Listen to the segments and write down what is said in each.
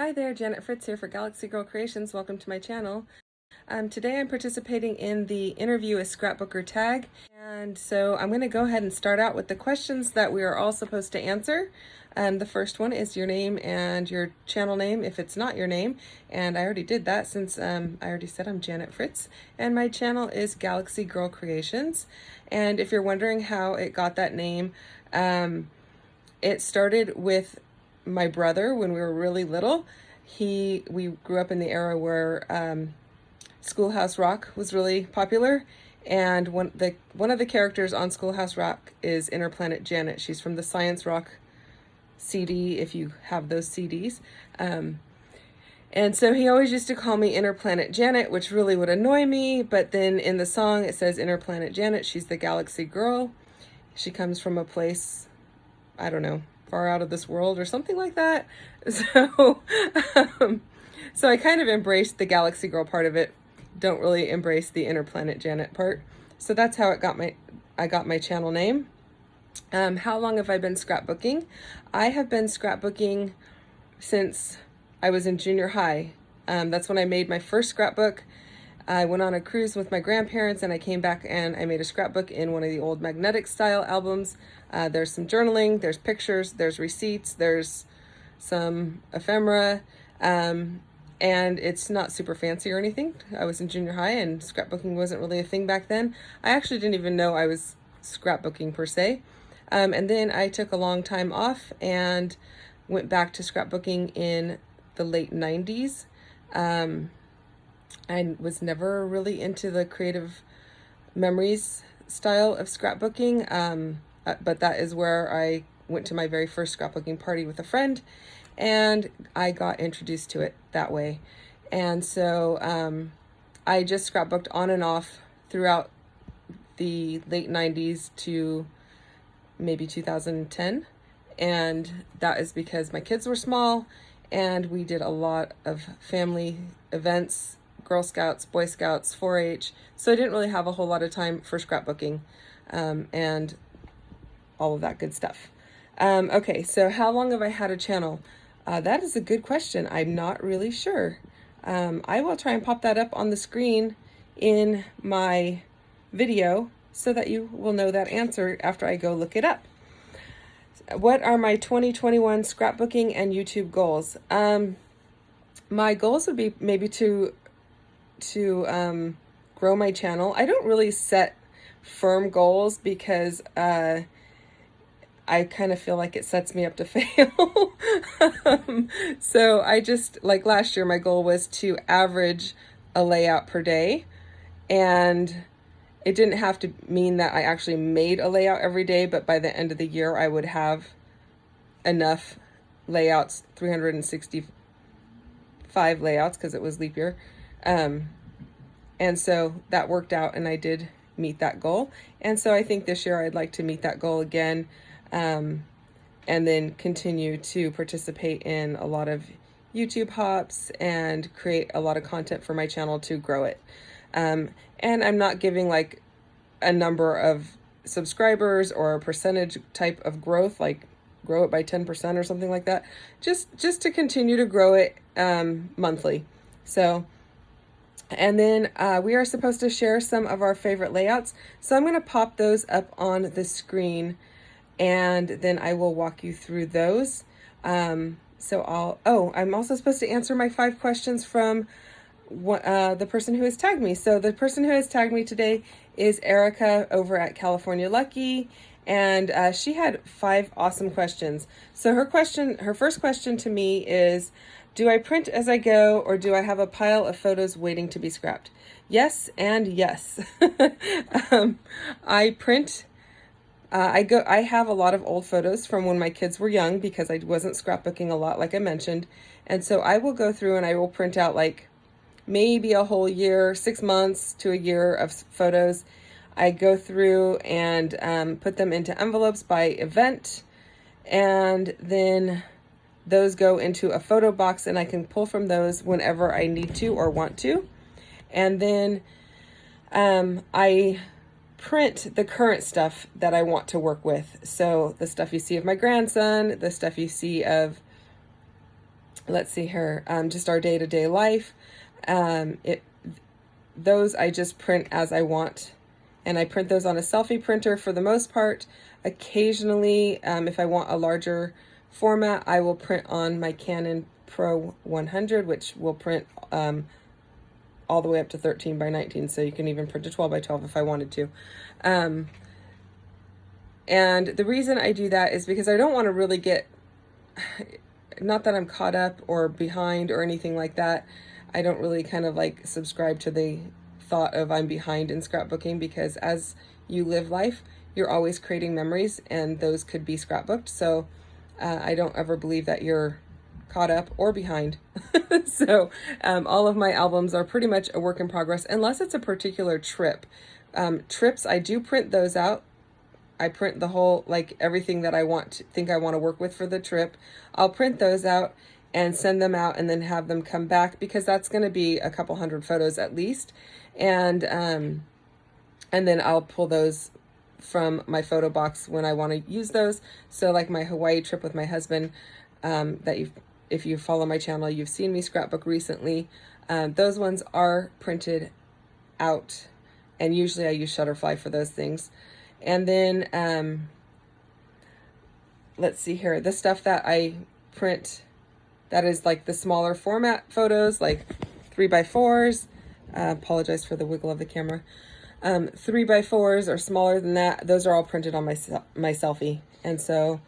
Hi there, Janet Fritz here for Galaxy Girl Creations. Welcome to my channel. Today I'm participating in the Interview a Scrapbooker tag, and so I'm going to go ahead and start out with the questions that we are all supposed to answer. The first one is your name and your channel name if it's not your name, and I already did that since I already said I'm Janet Fritz, and my channel is Galaxy Girl Creations. And if you're wondering how it got that name, it started with my brother when we were really little. We grew up in the era where Schoolhouse Rock was really popular, and one of the characters on Schoolhouse Rock is Interplanet Janet. She's from the Science Rock CD, if you have those CDs. And so he always used to call me Interplanet Janet, which really would annoy me, but then in the song it says Interplanet Janet, she's the Galaxy Girl. She comes from a place, I don't know, far out of this world or something like that. So, so I kind of embraced the Galaxy Girl part of it. Don't really embrace the Interplanet Janet part. So that's how I got my channel name. How long have I been scrapbooking? I have been scrapbooking since I was in junior high. That's when I made my first scrapbook. I went on a cruise with my grandparents and I came back and I made a scrapbook in one of the old magnetic style albums. There's some journaling, there's pictures, there's receipts, there's some ephemera, and it's not super fancy or anything. I was in junior high and scrapbooking wasn't really a thing back then. I actually didn't even know I was scrapbooking per se. And then I took a long time off and went back to scrapbooking in the late 90s. I was never really into the creative memories style of scrapbooking, but that is where I went to my very first scrapbooking party with a friend, and I got introduced to it that way. And so I just scrapbooked on and off throughout the late 90s to maybe 2010, and that is because my kids were small and we did a lot of family events, Girl Scouts, Boy Scouts, 4-H, so I didn't really have a whole lot of time for scrapbooking and all of that good stuff. Okay, so how long have I had a channel? That is a good question. I'm not really sure. I will try and pop that up on the screen in my video so that you will know that answer after I go look it up. What are my 2021 scrapbooking and YouTube goals? My goals would be maybe to grow my channel. I don't really set firm goals because I kind of feel like it sets me up to fail. So I just, like last year, my goal was to average a layout per day, and it didn't have to mean that I actually made a layout every day, but by the end of the year I would have enough layouts, 365 layouts because it was leap year. And so that worked out and I did meet that goal. And so I think this year I'd like to meet that goal again, and then continue to participate in a lot of YouTube hops and create a lot of content for my channel to grow it. And I'm not giving like a number of subscribers or a percentage type of growth, like grow it by 10% or something like that, just to continue to grow it monthly. So, and then we are supposed to share some of our favorite layouts. So I'm going to pop those up on the screen and then I will walk you through those. I'm also supposed to answer my 5 questions from the person who has tagged me. So the person who has tagged me today is Erika over at California Lucky, and she had 5 awesome questions. So her first question to me is, do I print as I go or do I have a pile of photos waiting to be scrapped? Yes and yes. I print. I have a lot of old photos from when my kids were young because I wasn't scrapbooking a lot, like I mentioned, and so I will go through and I will print out like maybe a whole year, 6 months to a year of photos. I go through and put them into envelopes by event, and then those go into a photo box and I can pull from those whenever I need to or want to. And then I print the current stuff that I want to work with. So the stuff you see of my grandson, the stuff you see of let's see here, just our day-to-day life. Those I just print as I want, and I print those on a selfie printer for the most part. Occasionally, if I want a larger format, I will print on my Canon Pro 100, which will print all the way up to 13 by 19, so you can even print a 12 by 12 if I wanted to. And the reason I do that is because I don't want to really get, not that I'm caught up or behind or anything like that. I don't really kind of like subscribe to the thought of I'm behind in scrapbooking, because as you live life, you're always creating memories, and those could be scrapbooked. So I don't ever believe that you're caught up or behind. So all of my albums are pretty much a work in progress, unless it's a particular trip. Trips, I do print those out. I print the whole, like everything that I think I want to work with for the trip. I'll print those out and send them out, and then have them come back, because that's going to be a couple hundred photos at least. And then I'll pull those from my photo box when I want to use those. So like my Hawaii trip with my husband, if you follow my channel, you've seen me scrapbook recently. Those ones are printed out, and usually I use Shutterfly for those things. And then, let's see here, the stuff that I print that is like the smaller format photos, like 3x4s, apologize for the wiggle of the camera, 3x4s or smaller than that, those are all printed on my selfie. And so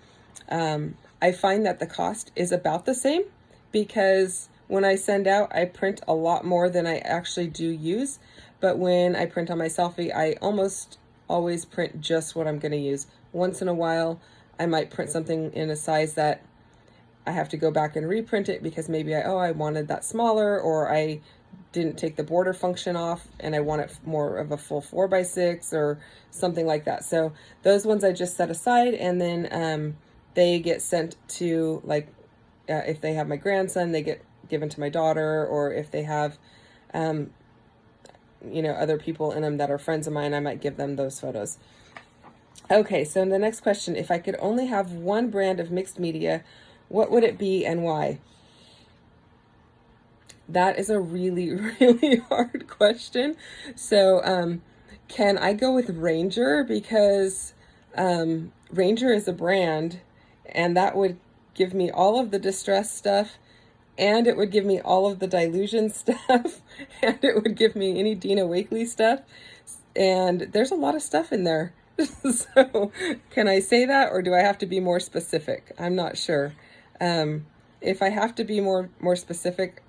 I find that the cost is about the same, because when I send out, I print a lot more than I actually do use. But when I print on my selfie, I almost always print just what I'm going to use. Once in a while, I might print something in a size that I have to go back and reprint it, because maybe I wanted that smaller, or I didn't take the border function off and I want it more of a full 4x6 or something like that. So those ones I just set aside, and then they get sent to, like, if they have my grandson, they get given to my daughter, or if they have other people in them that are friends of mine, I might give them those photos. Okay, so the next question, if I could only have one brand of mixed media, what would it be and why? That is a really, really hard question. So can I go with Ranger? Because Ranger is a brand, and that would give me all of the distress stuff, and it would give me all of the Dilution stuff, and it would give me any Dina Wakley stuff, and there's a lot of stuff in there. So can I say that, or do I have to be more specific? I'm not sure. If I have to be more specific,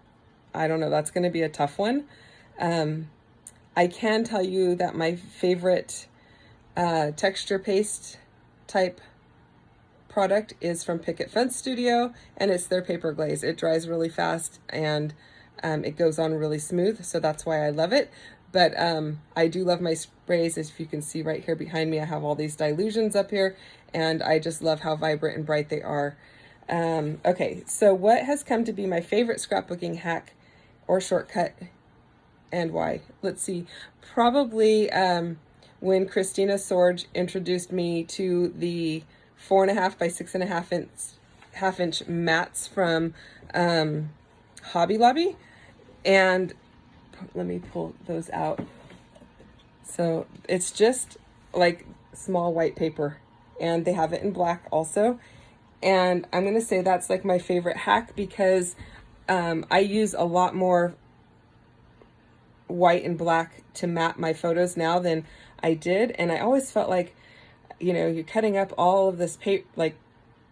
I don't know, that's going to be a tough one. I can tell you that my favorite texture paste type product is from Picket Fence Studio, and it's their paper glaze. It dries really fast, and it goes on really smooth, so that's why I love it. But I do love my sprays. As you can see right here behind me, I have all these Dilutions up here, and I just love how vibrant and bright they are. Okay, so what has come to be my favorite scrapbooking hack or shortcut, and why? Let's see. Probably when Christina Sorge introduced me to the 4.5 by 6.5 inch mats from Hobby Lobby, and let me pull those out. So it's just like small white paper, and they have it in black also. And I'm going to say that's like my favorite hack, because I use a lot more white and black to map my photos now than I did. And I always felt like, you're cutting up all of this paper, like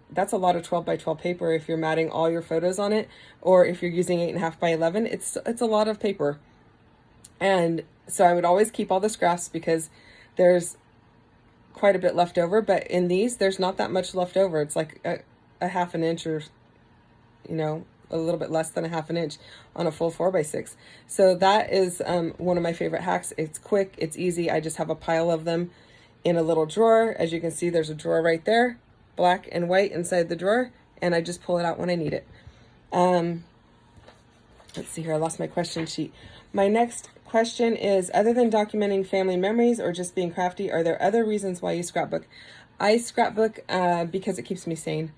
that's a lot of 12 by 12 paper if you're matting all your photos on it, or if you're using 8.5 by 11, it's a lot of paper. And so I would always keep all the scraps, because there's quite a bit left over. But in these, there's not that much left over. It's like a half an inch, or a little bit less than a half an inch on a full 4x6. So that is one of my favorite hacks. It's quick, it's easy. I just have a pile of them in a little drawer. As you can see, there's a drawer right there, black and white inside the drawer, and I just pull it out when I need it. Let's see here, I lost my question sheet. My next question is, other than documenting family memories or just being crafty, are there other reasons why you scrapbook? I scrapbook because it keeps me sane.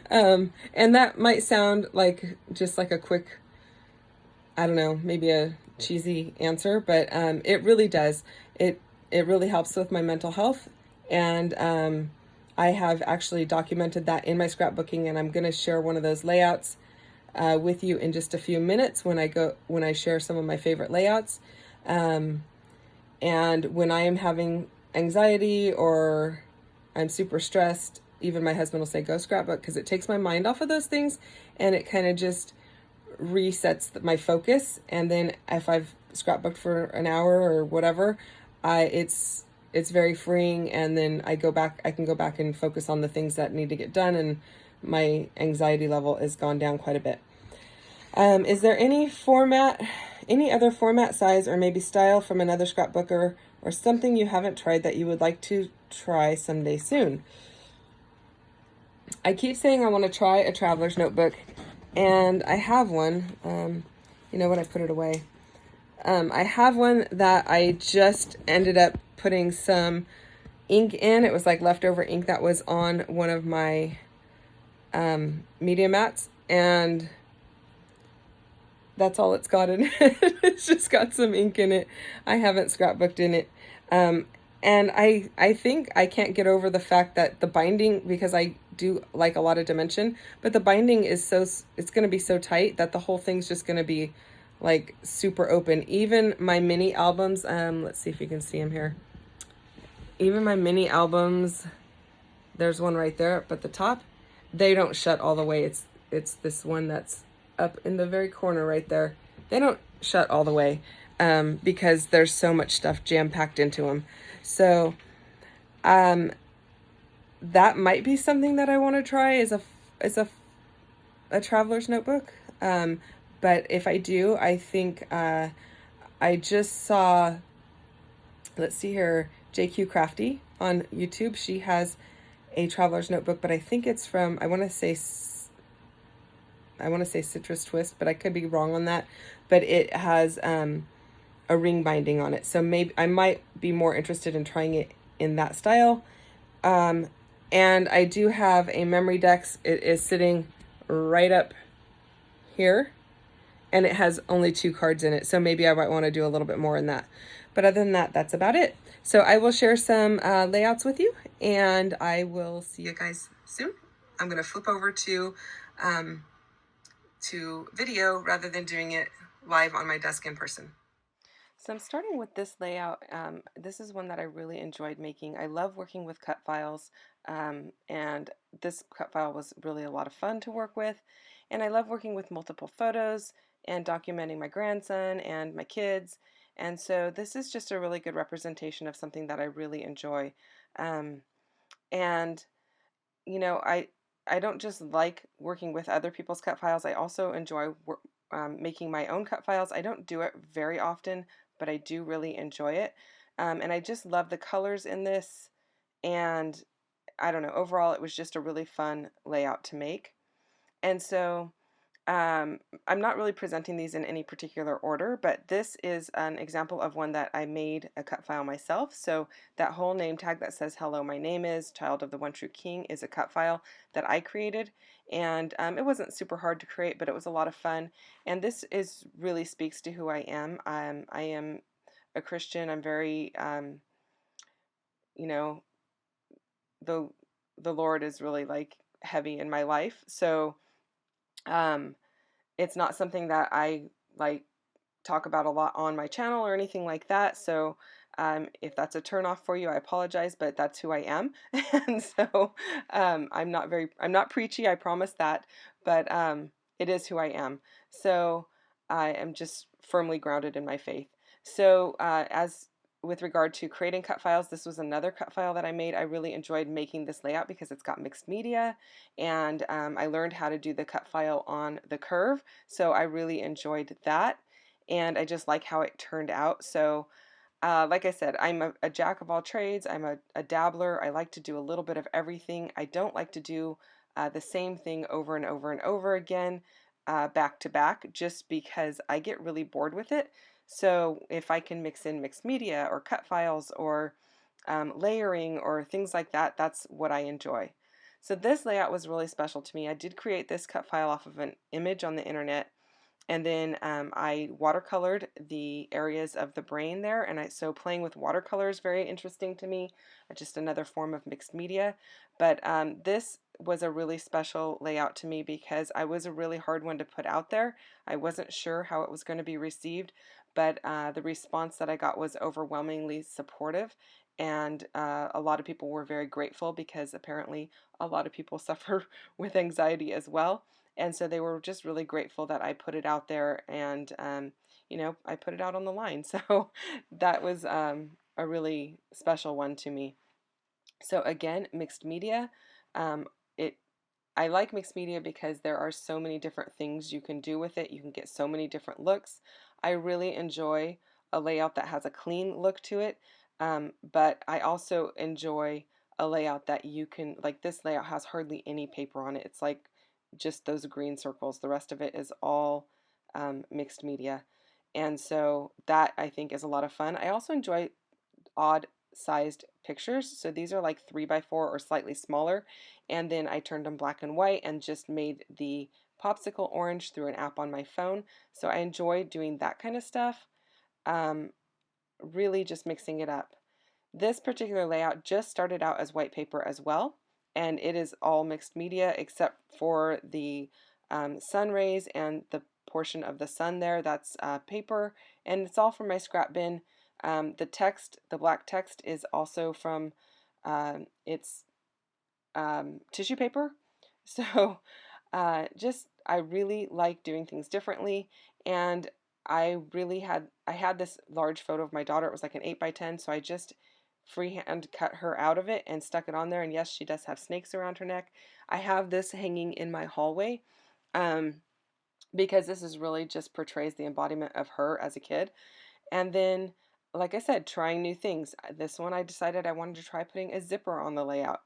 And that might sound like just like a quick, I don't know, maybe a cheesy answer, but it really does. It really helps with my mental health, and I have actually documented that in my scrapbooking, and I'm going to share one of those layouts with you in just a few minutes when I share some of my favorite layouts. And when I am having anxiety or I'm super stressed, even my husband will say, go scrapbook, because it takes my mind off of those things and it kind of just resets my focus. And then if I've scrapbooked for an hour or whatever, it's very freeing. And then I can go back and focus on the things that need to get done. And my anxiety level has gone down quite a bit. Is there any other format, size, or maybe style from another scrapbooker or something you haven't tried that you would like to try someday soon? I keep saying I want to try a traveler's notebook, and I have one. You know what? I put it away. I have one that I just ended up putting some ink in. It was like leftover ink that was on one of my media mats, and that's all it's got in it. It's just got some ink in it. I haven't scrapbooked in it. And I think I can't get over the fact that the binding, because I do like a lot of dimension, but the binding is it's going to be so tight that the whole thing's just going to be like super open. Even my mini albums, let's see if you can see them here. Even my mini albums, there's one right there up at the top. They don't shut all the way. It's this one that's up in the very corner right there. They don't shut all the way because there's so much stuff jam-packed into them. So that might be something that I want to try is a traveler's notebook. But if I do, I think I just saw, let's see here, JQ Crafty on YouTube. She has a traveler's notebook, but I think it's from, I want to say Citrus Twist, but I could be wrong on that. But it has a ring binding on it, so maybe I might be more interested in trying it in that style. And I do have a memory dex. It is sitting right up here, and it has only 2 cards in it, so maybe I might want to do a little bit more in that. But other than that, that's about it. So I will share some layouts with you, and I will see you guys soon. I'm going to flip over to video rather than doing it live on my desk in person. So I'm starting with this layout. This is one that I really enjoyed making. I love working with cut files, and this cut file was really a lot of fun to work with. And I love working with multiple photos and documenting my grandson and my kids. And so this is just a really good representation of something that I really enjoy. And you know, I don't just like working with other people's cut files. I also enjoy making my own cut files. I don't do it very often, but I do really enjoy it. And I just love the colors in this. And I don't know, overall, it was just a really fun layout to make. And so I'm not really presenting these in any particular order, but this is an example of one that I made a cut file myself. So that whole name tag that says, hello, my name is Child of the One True King, is a cut file that I created. And it wasn't super hard to create, but it was a lot of fun. And this really speaks to who I am. I am a Christian. I'm very, you know, the Lord is really like heavy in my life. So it's not something that I like talk about a lot on my channel or anything like that. So if that's a turnoff for you, I apologize, but that's who I am. And so I'm not preachy, I promise that, but it is who I am. So I am just firmly grounded in my faith. So as with regard to creating cut files, this was another cut file that I made. I really enjoyed making this layout because it's got mixed media, and I learned how to do the cut file on the curve, so I really enjoyed that, and I just like how it turned out. So like I said, I'm a jack of all trades. I'm a dabbler. I like to do a little bit of everything. I don't like to do the same thing over and over and over again back to back, just because I get really bored with it. So if I can mix in mixed media or cut files or layering or things like that, that's what I enjoy. So this layout was really special to me. I did create this cut file off of an image on the internet, and then I watercolored the areas of the brain there, and so playing with watercolor is very interesting to me, just another form of mixed media. But this was a really special layout to me because I was a really hard one to put out there. I wasn't sure how it was going to be received, but the response that I got was overwhelmingly supportive, and a lot of people were very grateful because apparently a lot of people suffer with anxiety as well. And so they were just really grateful that I put it out there, and I put it out on the line. So that was a really special one to me. So again, mixed media. Um, it I like mixed media because there are so many different things you can do with it. You can get so many different looks. I really enjoy a layout that has a clean look to it, but I also enjoy a layout that you can, like this layout has hardly any paper on it. It's like just those green circles. The rest of it is all mixed media. And so that I think is a lot of fun. I also enjoy odd sized pictures. So these are like 3x4 or slightly smaller. And then I turned them black and white and just made the popsicle orange through an app on my phone. So I enjoy doing that kind of stuff. Really just mixing it up. This particular layout just started out as white paper as well, and it is all mixed media except for the sun rays and the portion of the sun there. That's paper, and it's all from my scrap bin. The text, the black text, is also from it's tissue paper. So I really like doing things differently, and I had this large photo of my daughter. It was like an 8x10, so I just freehand cut her out of it and stuck it on there. And yes, she does have snakes around her neck. I have this hanging in my hallway um, because this is really just portrays the embodiment of her as a kid. And then, like I said, trying new things. This one I decided I wanted to try putting a zipper on the layout,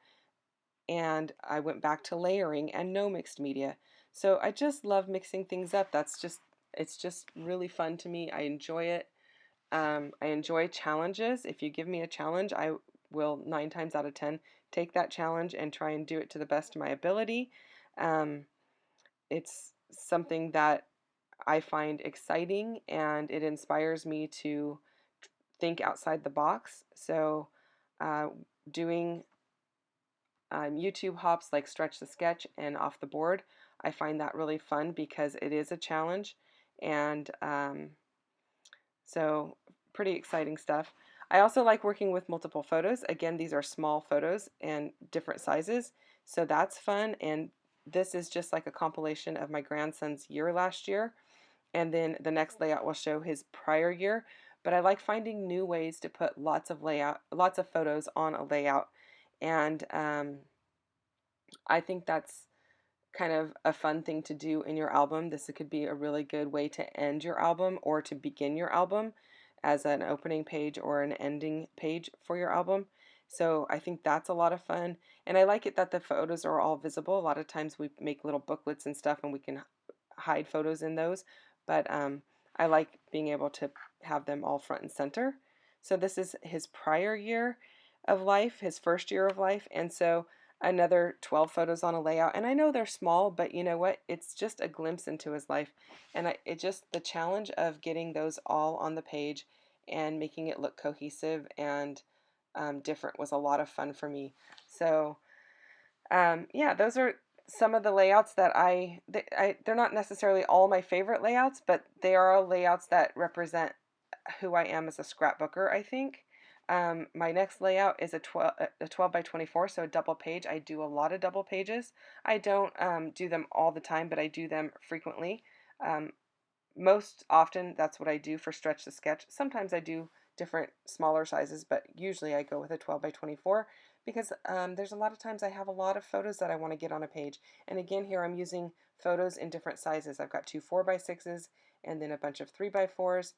and I went back to layering and no mixed media. So I just love mixing things up. It's just really fun to me. I enjoy it. I enjoy challenges. If you give me a challenge, I will 9 times out of 10 take that challenge and try and do it to the best of my ability. Um, it's something that I find exciting, and it inspires me to think outside the box. So uh, doing YouTube hops like Stretch the Sketch and Off the Board, I find that really fun because it is a challenge, and so pretty exciting stuff. I also like working with multiple photos. Again, these are small photos and different sizes, so that's fun. And this is just like a compilation of my grandson's year last year, and then the next layout will show his prior year. But I like finding new ways to put lots of photos on a layout, and I think that's kind of a fun thing to do in your album. This could be a really good way to end your album or to begin your album as an opening page or an ending page for your album. So I think that's a lot of fun. And I like it that the photos are all visible. A lot of times we make little booklets and stuff and we can hide photos in those. But I like being able to have them all front and center. So this is his prior year of life, his first year of life. And so another 12 photos on a layout, and I know they're small, but you know what, it's just a glimpse into his life, and it just, the challenge of getting those all on the page and making it look cohesive and different was a lot of fun for me. So yeah, those are some of the layouts that they're not necessarily all my favorite layouts, but they are all layouts that represent who I am as a scrapbooker, I think. My next layout is a 12 by 24, so a double page. I do a lot of double pages. I don't do them all the time, but I do them frequently. Um, Most often, that's what I do for Stretch the Sketch. Sometimes I do different smaller sizes, but usually I go with a 12 by 24 because there's a lot of times I have a lot of photos that I want to get on a page. And again, here I'm using photos in different sizes. I've got two 4x6s and then a bunch of 3x4s.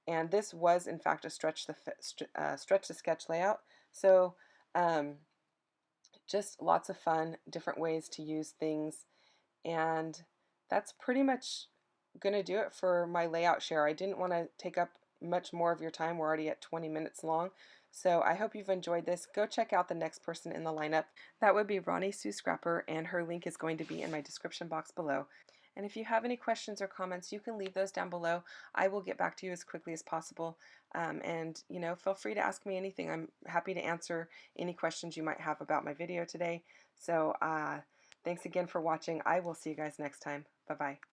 And this was, in fact, a Stretch the Sketch layout. So just lots of fun, different ways to use things. And that's pretty much going to do it for my layout share. I didn't want to take up much more of your time. We're already at 20 minutes long. So I hope you've enjoyed this. Go check out the next person in the lineup. That would be Roni Sue Scrapper, and her link is going to be in my description box below. And if you have any questions or comments, you can leave those down below. I will get back to you as quickly as possible. And feel free to ask me anything. I'm happy to answer any questions you might have about my video today. So thanks again for watching. I will see you guys next time. Bye-bye.